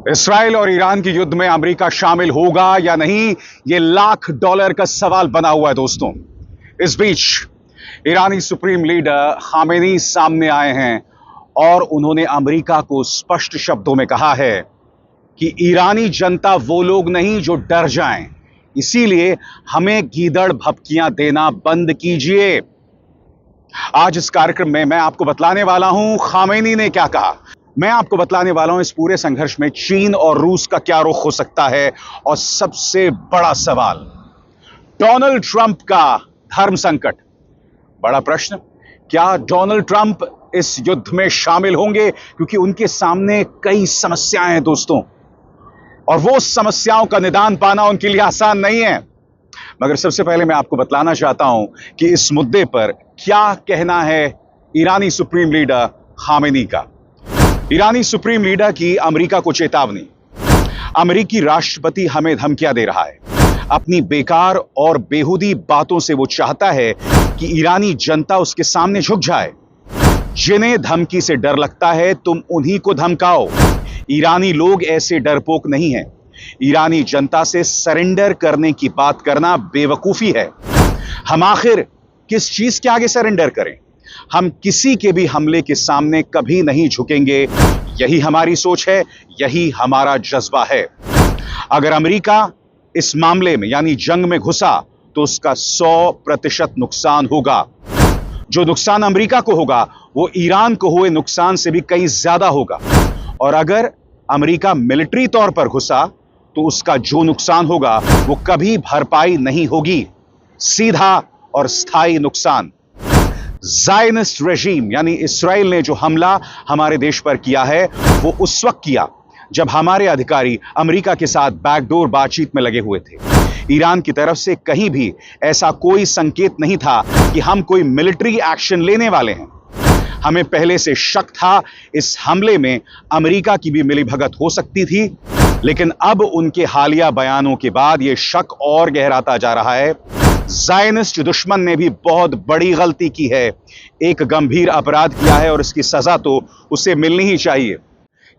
Israel और Iran के युद्ध में अमेरिका शामिल होगा या नहीं, यह लाख डॉलर का सवाल बना हुआ है दोस्तों। इस बीच ईरानी सुप्रीम लीडर खामेनी सामने आए हैं और उन्होंने अमेरिका को स्पष्ट शब्दों में कहा है कि ईरानी जनता वो लोग नहीं जो डर जाएं, इसीलिए हमें गीदड़ भभकियां देना बंद कीजिए। आज इस कार्यक्रम में मैं आपको बतलाने वाला हूं खामेनी ने क्या कहा। मैं आपको बतलाने वाला हूं इस पूरे संघर्ष में चीन और रूस का क्या रुख हो सकता है, और सबसे बड़ा सवाल डोनाल्ड ट्रंप का धर्म संकट। बड़ा प्रश्न, क्या डोनाल्ड ट्रंप इस युद्ध में शामिल होंगे? क्योंकि उनके सामने कई समस्याएं हैं दोस्तों, और वो समस्याओं का निदान पाना उनके लिए आसान नहीं है। मगर सबसे पहले मैं आपको बतलाना चाहता हूं कि इस मुद्दे पर क्या कहना है ईरानी सुप्रीम लीडर खामेनी का। ईरानी सुप्रीम लीडर की अमेरिका को चेतावनी। अमेरिकी राष्ट्रपति हमें धमकियां दे रहा है। अपनी बेकार और बेहुदी बातों से वो चाहता है कि ईरानी जनता उसके सामने झुक जाए। जिन्हें धमकी से डर लगता है, तुम उन्हीं को धमकाओ। ईरानी लोग ऐसे डरपोक नहीं हैं। ईरानी जनता से सरेंडर करने की बात करना बेवकूफी है। हम आखिर किस चीज के आगे सरेंडर करें? हम किसी के भी हमले के सामने कभी नहीं झुकेंगे। यही हमारी सोच है, यही हमारा जज्बा है। अगर अमेरिका इस मामले में यानी जंग में घुसा तो उसका 100% नुकसान होगा। जो नुकसान अमेरिका को होगा वो ईरान को हुए नुकसान से भी कहीं ज्यादा होगा। और अगर अमेरिका मिलिट्री तौर पर घुसा तो उसका जो नुकसान होगा वो कभी भरपाई नहीं होगी, सीधा और स्थायी नुकसान। ज़ायनिस्ट रेजीम यानी इस्राएल ने जो हमला हमारे देश पर किया है वो उस वक्त किया जब हमारे अधिकारी अमेरिका के साथ बैकडोर बातचीत में लगे हुए थे। ईरान की तरफ से कहीं भी ऐसा कोई संकेत नहीं था कि हम कोई मिलिट्री एक्शन लेने वाले हैं। हमें पहले से शक था इस हमले में अमेरिका की भी मिलीभगत हो सकती थी, लेकिन अब उनके हालिया बयानों के बाद यह शक और गहराता जा रहा है। ज़ायनिस्ट दुश्मन ने भी बहुत बड़ी गलती की है, एक गंभीर अपराध किया है और इसकी सजा तो उसे मिलनी ही चाहिए।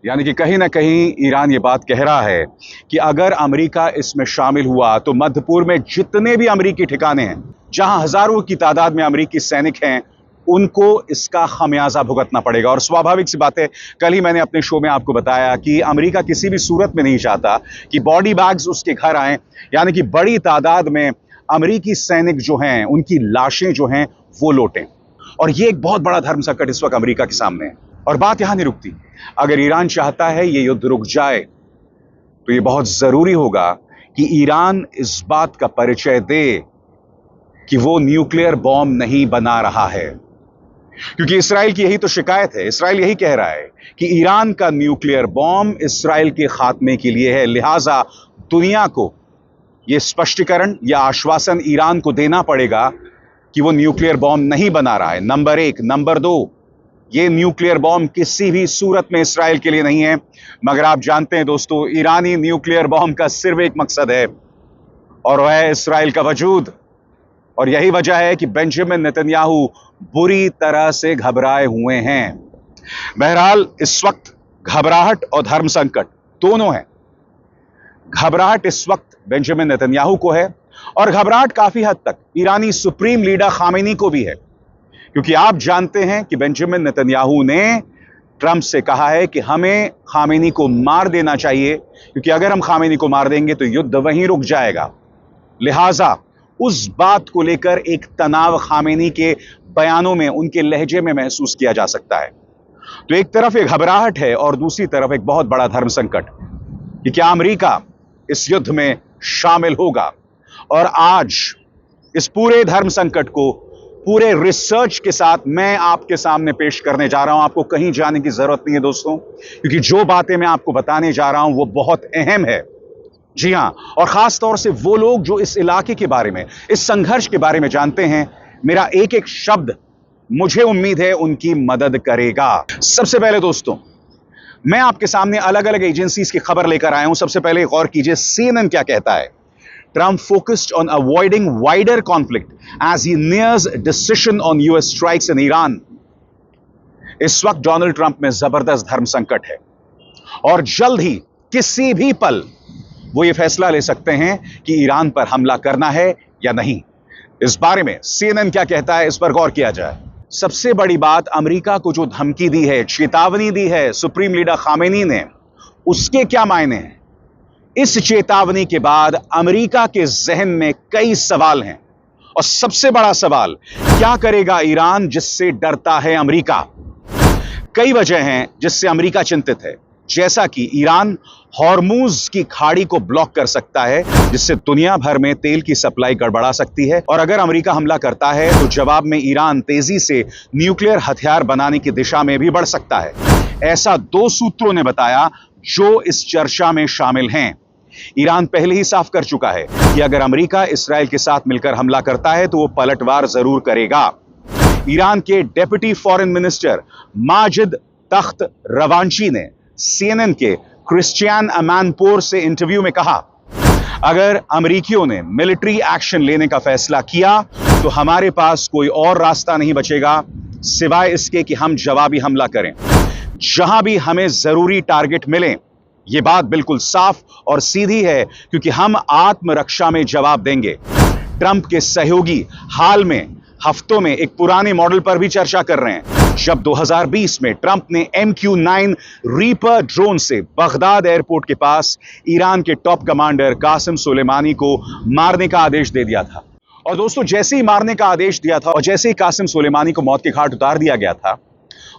यानी कि कहीं ना कहीं ईरान ये बात कह रहा है कि अगर अमेरिका इसमें शामिल हुआ तो मध्य पूर्व में जितने भी अमेरिकी ठिकाने हैं जहां हजारों की तादाद में अमेरिकी सैनिक हैं, उनको इसका खमियाजा भुगतना पड़ेगा। और स्वाभाविक सी बात है, कल ही मैंने अपने शो में आपको बताया कि अमेरिका किसी भी सूरत में नहीं चाहता कि बॉडी बैग्स उसके घर आए, यानी कि बड़ी तादाद में अमेरिकी सैनिक जो हैं उनकी लाशें जो हैं वो लौटें। और ये एक बहुत बड़ा धर्म संकट इस वक्त अमेरिका के सामने है। और बात यहां नहीं रुकती। अगर ईरान चाहता है ये युद्ध रुक जाए तो ये बहुत जरूरी होगा कि ईरान इस बात का परिचय दे कि वो न्यूक्लियर बॉम्ब नहीं बना रहा है। क्योंकि इसराइल की यही तो शिकायत है। इसराइल यही कह रहा है कि ईरान का न्यूक्लियर बॉम्ब इसराइल के खात्मे के लिए है। लिहाजा दुनिया को यह स्पष्टीकरण या आश्वासन ईरान को देना पड़ेगा कि वो न्यूक्लियर बॉम्ब नहीं बना रहा है, नंबर 1। नंबर 2, ये न्यूक्लियर बॉम्ब किसी भी सूरत में इसराइल के लिए नहीं है। मगर आप जानते हैं दोस्तों, ईरानी न्यूक्लियर बॉम्ब का सिर्फ एक मकसद है और वह है इसराइल का वजूद। और यही वजह है कि बेंजामिन नेतन्याहू बुरी तरह से घबराए हुए हैं। बहरहाल इस वक्त घबराहट और धर्म संकट दोनों हैं। घबराहट इस वक्त बेंजामिन नेतन्याहू को है और घबराहट काफी हद तक ईरानी सुप्रीम लीडर खामेनी को भी है। क्योंकि आप जानते हैं कि बेंजामिन नेतन्याहू ने ट्रंप से कहा है कि हमें खामेनी को मार देना चाहिए, क्योंकि अगर हम खामेनी को मार देंगे तो युद्ध वहीं रुक जाएगा। लिहाजा उस बात को लेकर एक तनाव खामेनी के बयानों में, उनके लहजे में महसूस किया जा सकता है। तो एक तरफ एक घबराहट है और दूसरी तरफ एक बहुत बड़ा धर्म संकट कि क्या अमेरिका इस युद्ध में शामिल होगा। और आज इस पूरे धर्म संकट को पूरे रिसर्च के साथ मैं आपके सामने पेश करने जा रहा हूं। आपको कहीं जाने की जरूरत नहीं है दोस्तों, क्योंकि जो बातें मैं आपको बताने जा रहा हूं वो बहुत अहम है। जी हां, और खास तौर से वो लोग जो इस इलाके के बारे में, इस संघर्ष के बारे में जानते हैं, मेरा एक एक शब्द मुझे उम्मीद है उनकी मदद करेगा। सबसे पहले दोस्तों, मैं आपके सामने अलग अलग एजेंसीज की खबर लेकर आया हूं। सबसे पहले गौर कीजिए CNN क्या कहता है। Trump focused on avoiding wider conflict as he nears decision on US strikes in Iran. इस वक्त डोनाल्ड ट्रंप में जबरदस्त धर्म संकट है और जल्द ही किसी भी पल वो ये फैसला ले सकते हैं कि ईरान पर हमला करना है या नहीं। इस बारे में CNN क्या कहता है, इस पर गौर किया जाए। सबसे बड़ी बात, अमेरिका को जो धमकी दी है, चेतावनी दी है सुप्रीम लीडर खामेनी ने, उसके क्या मायने हैं? इस चेतावनी के बाद अमेरिका के जहन में कई सवाल हैं, और सबसे बड़ा सवाल, क्या करेगा ईरान जिससे डरता है अमेरिका? कई वजह हैं जिससे अमेरिका चिंतित है, जैसा कि ईरान हॉर्मूज की खाड़ी को ब्लॉक कर सकता है, जिससे दुनिया भर में तेल की सप्लाई गड़बड़ा सकती है, और अगर अमेरिका हमला करता है तो जवाब में ईरान तेजी से न्यूक्लियर हथियार बनाने की दिशा में भी बढ़ सकता है। ऐसा 2 सूत्रों ने बताया जो इस चर्चा में शामिल हैं। ईरान पहले ही साफ कर चुका है कि अगर अमेरिका इसराइल के साथ मिलकर हमला करता है तो वो पलटवार जरूर करेगा। ईरान के डेप्यूटी फॉरेन मिनिस्टर माजिद तख्त रवांची ने CNN के क्रिश्चियन अमानपोर से इंटरव्यू में कहा, अगर अमेरिकियों ने मिलिट्री एक्शन लेने का फैसला किया तो हमारे पास कोई और रास्ता नहीं बचेगा सिवाय इसके कि हम जवाबी हमला करें, जहां भी हमें जरूरी टारगेट मिले। यह बात बिल्कुल साफ और सीधी है, क्योंकि हम आत्मरक्षा में जवाब देंगे। ट्रंप के सहयोगी हाल में हफ्तों में एक पुराने मॉडल पर भी चर्चा कर रहे हैं, जब 2020 में ट्रंप ने MQ-9 रीपर ड्रोन से बगदाद एयरपोर्ट के पास ईरान के टॉप कमांडर कासिम सुलेमानी को मारने का आदेश दे दिया था। और दोस्तों, जैसे ही मारने का आदेश दिया था और जैसे ही कासिम सुलेमानी को मौत के घाट उतार दिया गया था,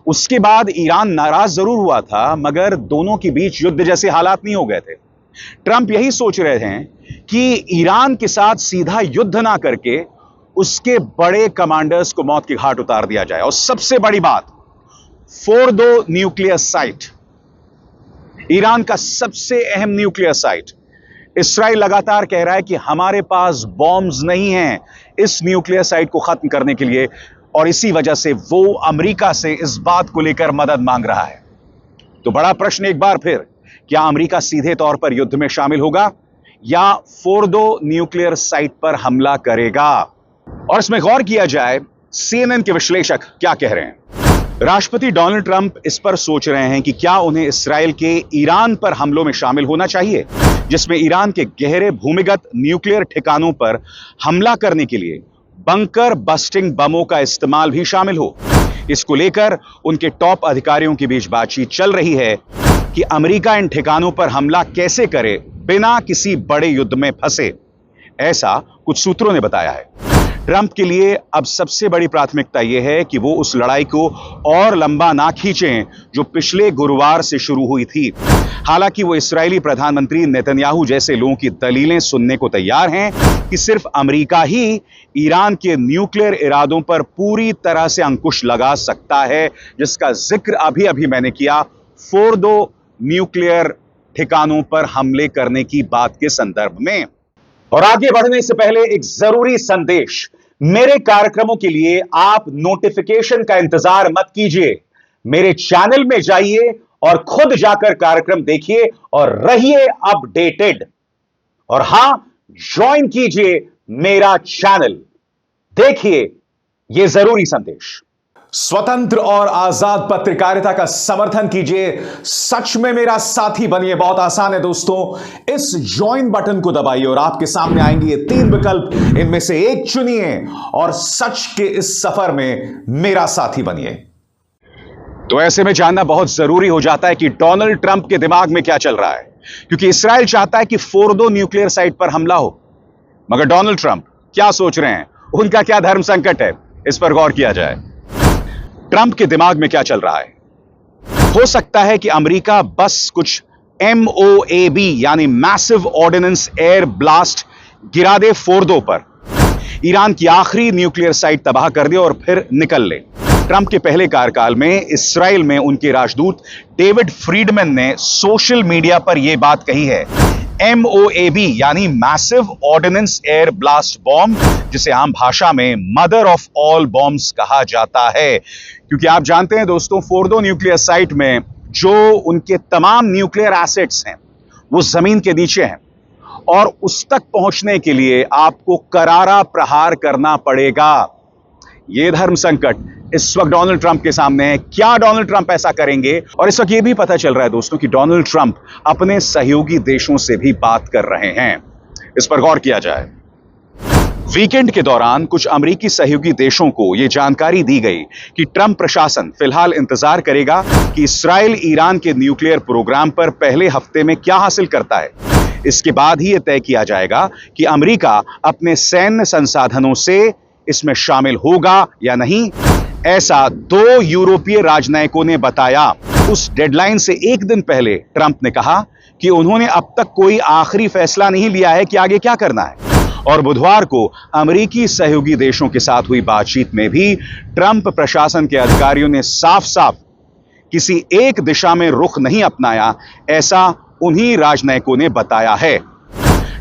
उसके बाद ईरान नाराज जरूर हुआ था, मगर दोनों के बीच युद्ध जैसे हालात नहीं हो गए थे। ट्रंप यही सोच रहे हैं कि ईरान के साथ सीधा युद्ध ना करके उसके बड़े कमांडर्स को मौत के घाट उतार दिया जाए। और सबसे बड़ी बात, फोर्डो न्यूक्लियर साइट, ईरान का सबसे अहम न्यूक्लियर साइट। इसराइल लगातार कह रहा है कि हमारे पास बॉम्ब्स नहीं हैं इस न्यूक्लियर साइट को खत्म करने के लिए, और इसी वजह से वो अमेरिका से इस बात को लेकर मदद मांग रहा है। तो बड़ा प्रश्न एक बार फिर, क्या अमेरिका सीधे तौर पर युद्ध में शामिल होगा या फोर्डो न्यूक्लियर साइट पर हमला करेगा? और इसमें गौर किया जाए, CNN के विश्लेषक क्या कह रहे हैं। राष्ट्रपति डोनाल्ड ट्रंप इस पर सोच रहे हैं कि क्या उन्हें इसराइल के ईरान पर हमलों में शामिल होना चाहिए, जिसमें ईरान के गहरे भूमिगत न्यूक्लियर ठिकानों पर हमला करने के लिए बंकर बस्टिंग बमों का इस्तेमाल भी शामिल हो। इसको लेकर उनके टॉप अधिकारियों के बीच बातचीत चल रही है कि अमेरिका इन ठिकानों पर हमला कैसे करे बिना किसी बड़े युद्ध में फंसे। ऐसा कुछ सूत्रों ने बताया है। ट्रंप के लिए अब सबसे बड़ी प्राथमिकता यह है कि वो उस लड़ाई को और लंबा ना खींचें जो पिछले गुरुवार से शुरू हुई थी। हालांकि वो इस्राएली प्रधानमंत्री नेतन्याहू जैसे लोगों की दलीलें सुनने को तैयार हैं कि सिर्फ अमेरिका ही ईरान के न्यूक्लियर इरादों पर पूरी तरह से अंकुश लगा सकता है, जिसका जिक्र अभी अभी मैंने किया फोर्डो न्यूक्लियर ठिकानों पर हमले करने की बात के संदर्भ में। और आगे बढ़ने से पहले एक जरूरी संदेश, मेरे कार्यक्रमों के लिए आप नोटिफिकेशन का इंतजार मत कीजिए, मेरे चैनल में जाइए और खुद जाकर कार्यक्रम देखिए और रहिए अपडेटेड। और हां, ज्वाइन कीजिए मेरा चैनल, देखिए यह जरूरी संदेश। स्वतंत्र और आजाद पत्रकारिता का समर्थन कीजिए, सच में मेरा साथी बनिए। बहुत आसान है दोस्तों, इस ज्वाइन बटन को दबाइए और आपके सामने आएंगे ये 3 विकल्प, इनमें से एक चुनिए और सच के इस सफर में मेरा साथी बनिए। तो ऐसे में जानना बहुत जरूरी हो जाता है कि डोनाल्ड ट्रंप के दिमाग में क्या चल रहा है, क्योंकि इसराइल चाहता है कि फोर्डो न्यूक्लियर साइट पर हमला हो, मगर डोनाल्ड ट्रंप क्या सोच रहे हैं, उनका क्या धर्म संकट है, इस पर गौर किया जाए। ट्रंप के दिमाग में क्या चल रहा है? हो सकता है कि अमेरिका बस कुछ MOAB यानी मैसिव ऑर्डिनेंस एयर ब्लास्ट गिरा दे फोर्डो पर, ईरान की आखिरी न्यूक्लियर साइट तबाह कर दे और फिर निकल ले। ट्रंप के पहले कार्यकाल में इसराइल में उनके राजदूत डेविड फ्रीडमैन ने सोशल मीडिया पर यह बात कही है। MOAB यानी massive ordnance air blast bomb, जिसे आम भाषा में मदर ऑफ ऑल बॉम्ब्स कहा जाता है, क्योंकि आप जानते हैं दोस्तों, फोर्डो न्यूक्लियर साइट में जो उनके तमाम न्यूक्लियर एसेट्स हैं वो जमीन के नीचे हैं, और उस तक पहुंचने के लिए आपको करारा प्रहार करना पड़ेगा। यह धर्म संकट इस वक्त डोनाल्ड ट्रंप के सामने है। क्या डोनाल्ड ट्रंप ऐसा करेंगे? और इस वक्त यह भी पता चल रहा है दोस्तों कि डोनाल्ड ट्रंप अपने सहयोगी देशों से भी बात कर रहे हैं। इस पर गौर किया जाए। वीकेंड के दौरान कुछ अमेरिकी सहयोगी देशों को यह जानकारी दी गई कि ट्रंप प्रशासन फिलहाल इंतजार करेगा कि इस्राएल ईरान के न्यूक्लियर प्रोग्राम पर पहले हफ्ते में क्या हासिल करता है। इसके बाद ही यह तय किया जाएगा कि अमेरिका अपने सैन्य संसाधनों से इसमें शामिल होगा या नहीं। ऐसा 2 यूरोपीय राजनयिकों ने बताया। उस डेडलाइन से एक दिन पहले ट्रंप ने कहा कि उन्होंने अब तक कोई आखिरी फैसला नहीं लिया है कि आगे क्या करना है। और बुधवार को अमेरिकी सहयोगी देशों के साथ हुई बातचीत में भी ट्रंप प्रशासन के अधिकारियों ने साफ साफ किसी एक दिशा में रुख नहीं अपनाया, ऐसा उन्हीं राजनयिकों ने बताया है।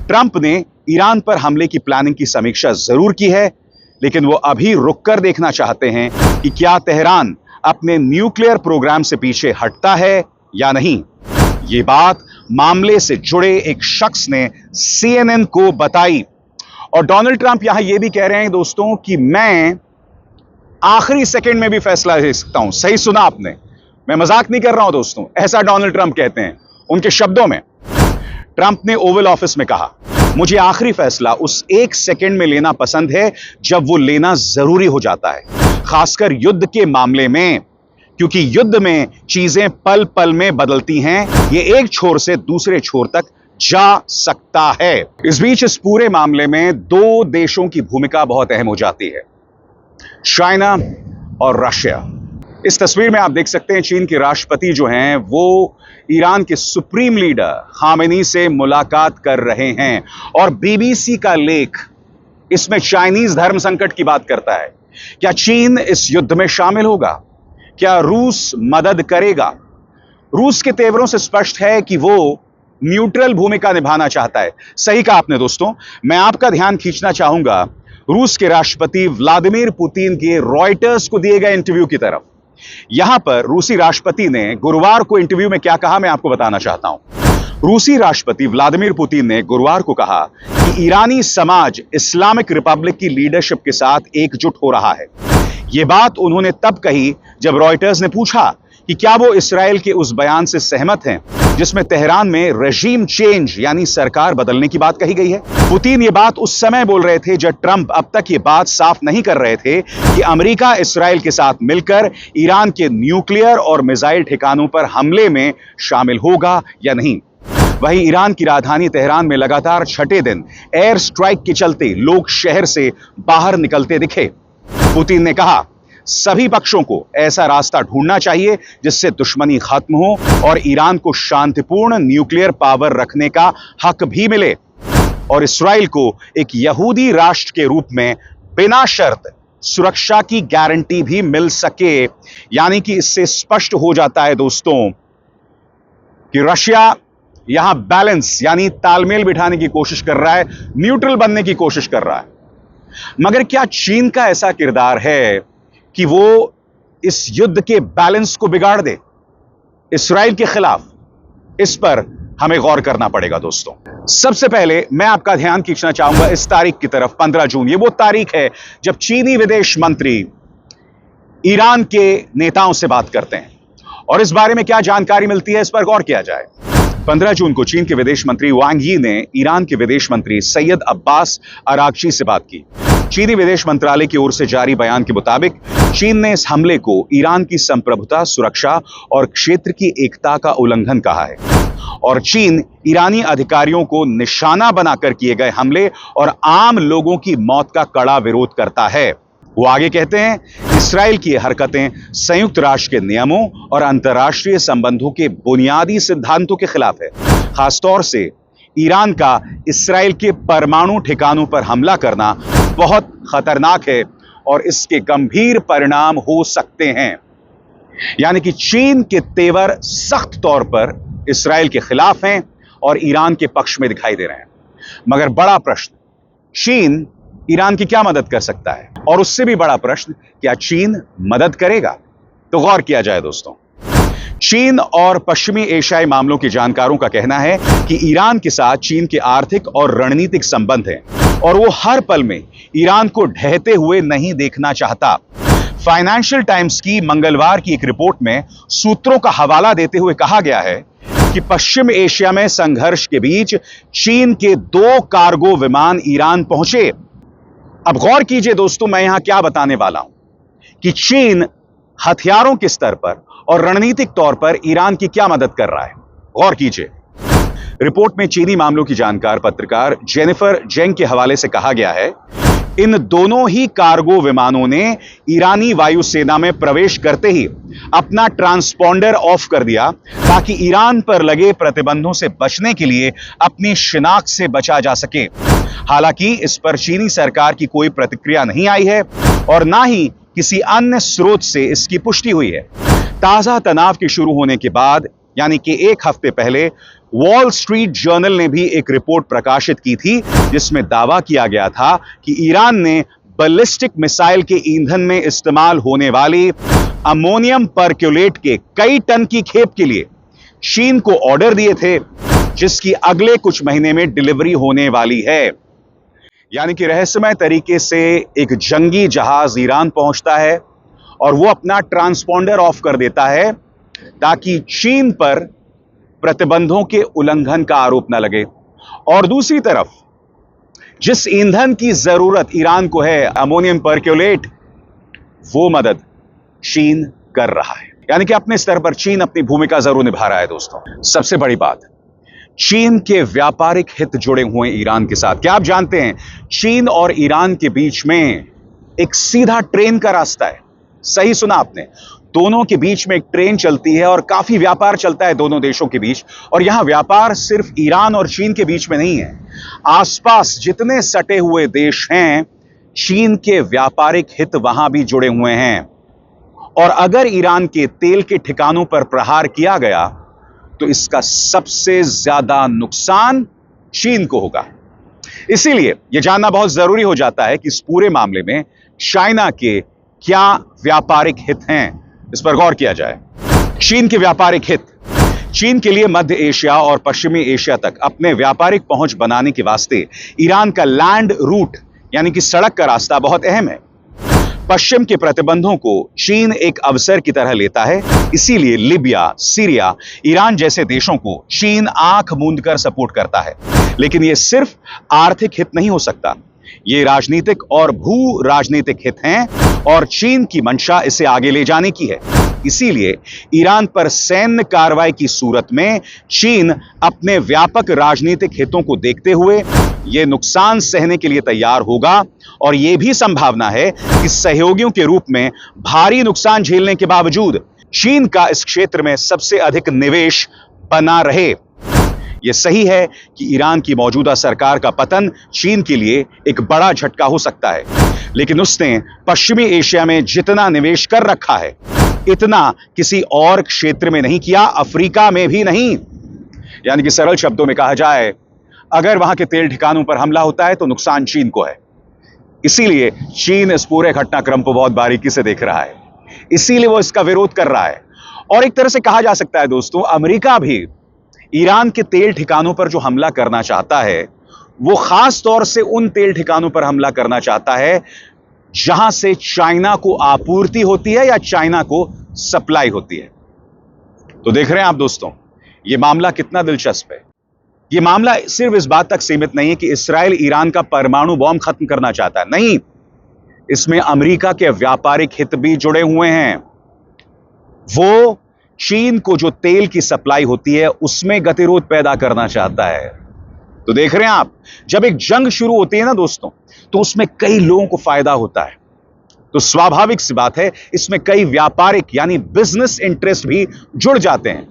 ट्रंप ने ईरान पर हमले की प्लानिंग की समीक्षा जरूर की है, लेकिन वो अभी रुककर देखना चाहते हैं कि क्या तेहरान अपने न्यूक्लियर प्रोग्राम से पीछे हटता है या नहीं। ये बात मामले से जुड़े एक शख्स ने CNN को बताई। और डोनाल्ड ट्रंप यहां यह भी कह रहे हैं दोस्तों कि मैं आखिरी सेकंड में भी फैसला ले सकता हूं। सही सुना आपने, मैं मजाक नहीं कर रहा हूं दोस्तों, ऐसा डोनाल्ड ट्रंप कहते हैं। उनके शब्दों में ट्रंप ने ओवल ऑफिस में कहा, मुझे आखिरी फैसला उस 1 सेकंड में लेना पसंद है जब वो लेना जरूरी हो जाता है, खासकर युद्ध के मामले में, क्योंकि युद्ध में चीजें पल पल में बदलती हैं। ये एक छोर से दूसरे छोर तक जा सकता है। इस बीच इस पूरे मामले में 2 देशों की भूमिका बहुत अहम हो जाती है, चाइना और रशिया। इस तस्वीर में आप देख सकते हैं चीन के राष्ट्रपति जो हैं वो ईरान के सुप्रीम लीडर खामेनी से मुलाकात कर रहे हैं। और बीबीसी का लेख इसमें चाइनीज धर्म संकट की बात करता है। क्या चीन इस युद्ध में शामिल होगा? क्या रूस मदद करेगा? रूस के तेवरों से स्पष्ट है कि वो न्यूट्रल भूमिका निभाना चाहता है। सही कहा आपने दोस्तों। मैं आपका ध्यान खींचना चाहूंगा रूस के राष्ट्रपति व्लादिमीर पुतिन के रॉयटर्स को दिए गए इंटरव्यू की तरफ। यहां पर रूसी राष्ट्रपति ने गुरुवार को इंटरव्यू में क्या कहा, मैं आपको बताना चाहता हूं। रूसी राष्ट्रपति व्लादिमीर पुतिन ने गुरुवार को कहा कि ईरानी समाज इस्लामिक रिपब्लिक की लीडरशिप के साथ एकजुट हो रहा है। यह बात उन्होंने तब कही जब रॉयटर्स ने पूछा कि क्या वो इसराइल के उस बयान से सहमत हैं जिसमें तेहरान में रेजीम चेंज यानी सरकार बदलने की बात कही गई है। पुतिन ये बात उस समय बोल रहे थे जब ट्रंप अब तक ये बात साफ नहीं कर रहे थे कि अमेरिका इसराइल के साथ मिलकर ईरान के न्यूक्लियर और मिसाइल ठिकानों पर हमले में शामिल होगा या नहीं। वहीं ईरान की राजधानी तेहरान में लगातार 6ठे दिन एयर स्ट्राइक के चलते लोग शहर से बाहर निकलते दिखे। पुतिन ने कहा, सभी पक्षों को ऐसा रास्ता ढूंढना चाहिए जिससे दुश्मनी खत्म हो और ईरान को शांतिपूर्ण न्यूक्लियर पावर रखने का हक भी मिले और इसराइल को एक यहूदी राष्ट्र के रूप में बिना शर्त सुरक्षा की गारंटी भी मिल सके। यानी कि इससे स्पष्ट हो जाता है दोस्तों कि रशिया यहां बैलेंस यानी तालमेल बिठाने की कोशिश कर रहा है, न्यूट्रल बनने की कोशिश कर रहा है। मगर क्या चीन का ऐसा किरदार है कि वो इस युद्ध के बैलेंस को बिगाड़ दे इसराइल के खिलाफ? इस पर हमें गौर करना पड़ेगा दोस्तों। सबसे पहले मैं आपका ध्यान खींचना चाहूंगा इस तारीख की तरफ, 15 जून। ये वो तारीख है जब चीनी विदेश मंत्री ईरान के नेताओं से बात करते हैं और इस बारे में क्या जानकारी मिलती है, इस पर गौर किया जाए। 15 जून को चीन के विदेश मंत्री वांग यी ने ईरान के विदेश मंत्री सैयद अब्बास अरागची से बात की। चीनी विदेश मंत्रालय की ओर से जारी बयान के मुताबिक चीन ने इस हमले को ईरान की संप्रभुता, सुरक्षा और क्षेत्र की एकता का उल्लंघन कहा है और चीन ईरानी अधिकारियों को निशाना बनाकर किए गए हमले और आम लोगों की मौत का कड़ा विरोध करता है। वो आगे कहते हैं, इसराइल की हरकतें संयुक्त राष्ट्र के नियमों और अंतर्राष्ट्रीय संबंधों के बुनियादी सिद्धांतों के खिलाफ है। खासतौर से ईरान का इसराइल के परमाणु ठिकानों पर हमला करना बहुत खतरनाक है और इसके गंभीर परिणाम हो सकते हैं। यानी कि चीन के तेवर सख्त तौर पर इसराइल के खिलाफ हैं और ईरान के पक्ष में दिखाई दे रहे हैं। मगर बड़ा प्रश्न, चीन ईरान की क्या मदद कर सकता है? और उससे भी बड़ा प्रश्न, क्या चीन मदद करेगा? तो गौर किया जाए दोस्तों। चीन और पश्चिमी एशियाई मामलों के जानकारों का कहना है कि ईरान के साथ चीन के आर्थिक और रणनीतिक संबंध हैं और वो हर पल में ईरान को ढहते हुए नहीं देखना चाहता। फाइनेंशियल टाइम्स की मंगलवार की एक रिपोर्ट में सूत्रों का हवाला देते हुए कहा गया है कि पश्चिम एशिया में संघर्ष के बीच चीन के 2 कार्गो विमान ईरान पहुंचे। अब गौर कीजिए दोस्तों, मैं यहां क्या बताने वाला हूं कि चीन हथियारों के स्तर पर और रणनीतिक तौर पर ईरान की क्या मदद कर रहा है। गौर कीजिए, रिपोर्ट में चीनी मामलों की जानकार पत्रकार जेनिफर जेंग के हवाले से कहा गया है, इन दोनों ही कार्गो विमानों ने ईरानी वायुसेना में प्रवेश करते ही अपना ट्रांसपॉन्डर ऑफ कर दिया ताकि ईरान पर लगे प्रतिबंधों से बचने के लिए अपनी शिनाख्त से बचा जा सके। हालांकि इस पर चीनी सरकार की कोई प्रतिक्रिया नहीं आई है और ना ही किसी अन्य स्रोत से इसकी पुष्टि हुई है। ताजा तनाव के शुरू होने के बाद यानी कि 1 हफ्ते पहले वॉल स्ट्रीट जर्नल ने भी एक रिपोर्ट प्रकाशित की थी जिसमें दावा किया गया था कि ईरान ने बैलिस्टिक मिसाइल के ईंधन में इस्तेमाल होने वाली अमोनियम परक्यूलेट के कई टन की खेप के लिए चीन को ऑर्डर दिए थे, जिसकी अगले कुछ महीने में डिलीवरी होने वाली है। यानी कि रहस्यमय तरीके से एक जंगी जहाज ईरान पहुंचता है और वो अपना ट्रांसपॉन्डर ऑफ कर देता है ताकि चीन पर प्रतिबंधों के उल्लंघन का आरोप न लगे। और दूसरी तरफ जिस ईंधन की जरूरत ईरान को है, अमोनियम परक्यूलेट, वो मदद चीन कर रहा है। यानी कि अपने स्तर पर चीन अपनी भूमिका जरूर निभा रहा है। दोस्तों, सबसे बड़ी बात, चीन के व्यापारिक हित जुड़े हुए ईरान के साथ। क्या आप जानते हैं, चीन और ईरान के बीच में एक सीधा ट्रेन का रास्ता है। सही सुना आपने, दोनों के बीच में एक ट्रेन चलती है और काफी व्यापार चलता है दोनों देशों के बीच। और यहां व्यापार सिर्फ ईरान और चीन के बीच में नहीं है, आसपास जितने सटे हुए देश हैं, चीन के व्यापारिक हित वहां भी जुड़े हुए हैं। और अगर ईरान के तेल के ठिकानों पर प्रहार किया गया तो इसका सबसे ज्यादा नुकसान चीन को होगा। इसीलिए यह जानना बहुत जरूरी हो जाता है कि इस पूरे मामले में चाइना के क्या व्यापारिक हित हैं, इस पर गौर किया जाए। चीन के व्यापारिक हित, चीन के लिए मध्य एशिया और पश्चिमी एशिया तक अपने व्यापारिक पहुंच बनाने के वास्ते ईरान का लैंड रूट यानी कि सड़क का रास्ता बहुत अहम है। पश्चिम के प्रतिबंधों को चीन एक अवसर की तरह लेता है, इसीलिए लिबिया, सीरिया, ईरान जैसे देशों को चीन आंख मूंद कर सपोर्ट करता है। लेकिन यह सिर्फ आर्थिक हित नहीं हो सकता, ये राजनीतिक और भू राजनीतिक हित हैं और चीन की मंशा इसे आगे ले जाने की है। इसीलिए ईरान पर सैन्य कार्रवाई की सूरत में चीन अपने व्यापक राजनीतिक हितों को देखते हुए यह नुकसान सहने के लिए तैयार होगा। और यह भी संभावना है कि सहयोगियों के रूप में भारी नुकसान झेलने के बावजूद चीन का इस क्षेत्र में सबसे अधिक निवेश बना रहे। यह सही है कि ईरान की मौजूदा सरकार का पतन चीन के लिए एक बड़ा झटका हो सकता है, लेकिन उसने पश्चिमी एशिया में जितना निवेश कर रखा है इतना किसी और क्षेत्र में नहीं किया, अफ्रीका में भी नहीं। यानी कि सरल शब्दों में कहा जाए, अगर वहां के तेल ठिकानों पर हमला होता है तो नुकसान चीन को है। इसीलिए चीन इस पूरे घटनाक्रम को बहुत बारीकी से देख रहा है, इसीलिए वो इसका विरोध कर रहा है। और एक तरह से कहा जा सकता है दोस्तों, अमेरिका भी ईरान के तेल ठिकानों पर जो हमला करना चाहता है वो खास तौर से उन तेल ठिकानों पर हमला करना चाहता है जहां से चाइना को आपूर्ति होती है या चाइना को सप्लाई होती है। तो देख रहे हैं आप दोस्तों, यह मामला कितना दिलचस्प है। यह मामला सिर्फ इस बात तक सीमित नहीं है कि इसराइल ईरान का परमाणु बॉम्ब खत्म करना चाहता है, नहीं, इसमें अमेरिका के व्यापारिक हित भी जुड़े हुए हैं। वो चीन को जो तेल की सप्लाई होती है उसमें गतिरोध पैदा करना चाहता है। तो देख रहे हैं आप, जब एक जंग शुरू होती है ना दोस्तों, तो उसमें कई लोगों को फायदा होता है। तो स्वाभाविक सी बात है, इसमें कई व्यापारिक यानी बिजनेस इंटरेस्ट भी जुड़ जाते हैं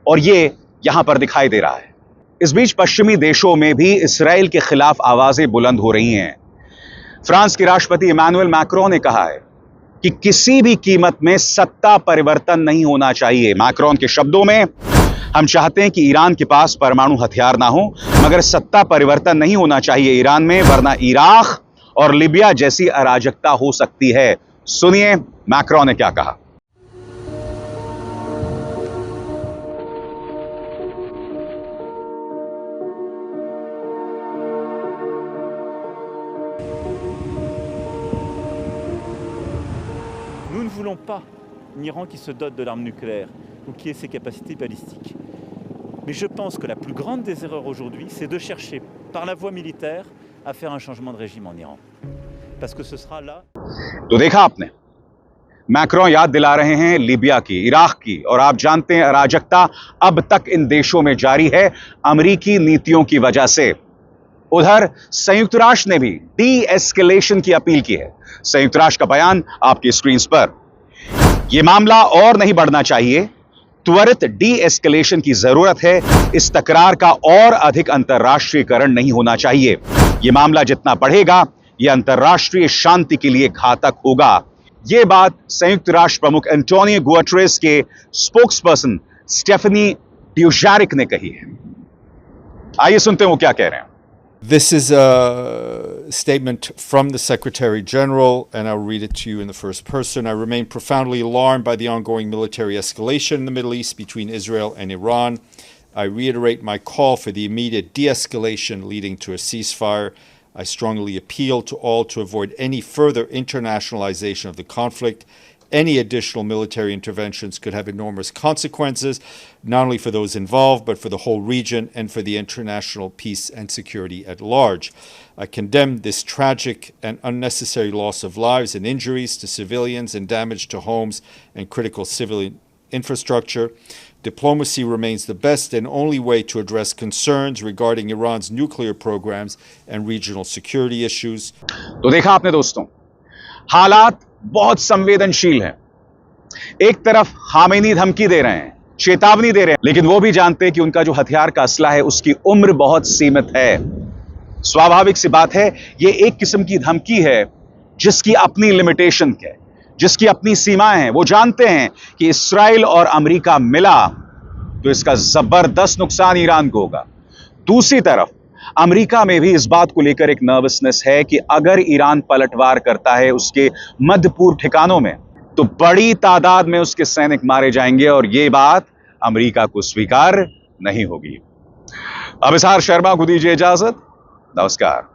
और ये यहां पर दिखाई दे रहा है। इस बीच पश्चिमी देशों में भी इसराइल के खिलाफ आवाजें बुलंद हो रही हैं। फ्रांस के राष्ट्रपति इमैनुअल मैक्रोन ने कहा है कि किसी भी कीमत में सत्ता परिवर्तन नहीं होना चाहिए। मैक्रोन के शब्दों में, हम चाहते हैं कि ईरान के पास परमाणु हथियार ना हो, मगर सत्ता परिवर्तन नहीं होना चाहिए ईरान में, वरना इराक और लिबिया जैसी अराजकता हो सकती है। सुनिए मैक्रोन ने क्या कहा। voulons pas un Iran qui se dote de l'arme nucléaire ou qui ait ses capacités balistiques. Mais je pense que la plus grande des erreurs aujourd'hui, c'est de chercher par la voie militaire à faire un changement de régime en Iran. Parce que ce sera là... तो देखा आपने, Macron याद दिला रहे हैं Libya की, Iraq की, और आप जानते हैं अराजकता अब तक इन देशों में जारी है अमेरिकी नीतियों की वजह से। उधर संयुक्त राष्ट्र ने भी डी एस्केलेशन की अपील की है। संयुक्त राष्ट्र का बयान आपकी स्क्रीन पर। यह मामला और नहीं बढ़ना चाहिए, त्वरित डी एस्केलेशन की जरूरत है। इस तकरार का और अधिक अंतर्राष्ट्रीयकरण नहीं होना चाहिए। यह मामला जितना बढ़ेगा, यह अंतर्राष्ट्रीय शांति के लिए घातक होगा। यह बात संयुक्त राष्ट्र प्रमुख एंटोनियो गुटेरेस के स्पोक्सपर्सन स्टेफनी ड्यूजैरिक ने कही है। आइए सुनते हैं वो क्या कह रहे हैं। This is a statement from the Secretary General, and I'll read it to you in the first person. I remain profoundly alarmed by the ongoing military escalation in the Middle East between Israel and Iran. I reiterate my call for the immediate de-escalation leading to a ceasefire. I strongly appeal to all to avoid any further internationalization of the conflict. Any additional military interventions could have enormous consequences, not only for those involved, but for the whole region and for the international peace and security at large. I condemn this tragic and unnecessary loss of lives and injuries to civilians and damage to homes and critical civilian infrastructure. Diplomacy remains the best and only way to address concerns regarding Iran's nuclear programs and regional security issues. तो देखा आपने दोस्तों, हालात बहुत संवेदनशील हैं। एक तरफ खामेनी धमकी दे रहे हैं, चेतावनी दे रहे हैं, लेकिन वो भी जानते हैं कि उनका जो हथियार का असला है उसकी उम्र बहुत सीमित है। स्वाभाविक सी बात है, ये एक किस्म की धमकी है जिसकी अपनी लिमिटेशन है, जिसकी अपनी सीमाएं हैं। वो जानते हैं कि इस्राइल और अमेरिका मिला तो इसका जबरदस्त नुकसान ईरान को होगा। दूसरी तरफ अमेरिका में भी इस बात को लेकर एक नर्वसनेस है कि अगर ईरान पलटवार करता है उसके मध्य पूर्व ठिकानों में, तो बड़ी तादाद में उसके सैनिक मारे जाएंगे और यह बात अमेरिका को स्वीकार नहीं होगी। अब इजहार शर्मा को दीजिए इजाजत। नमस्कार।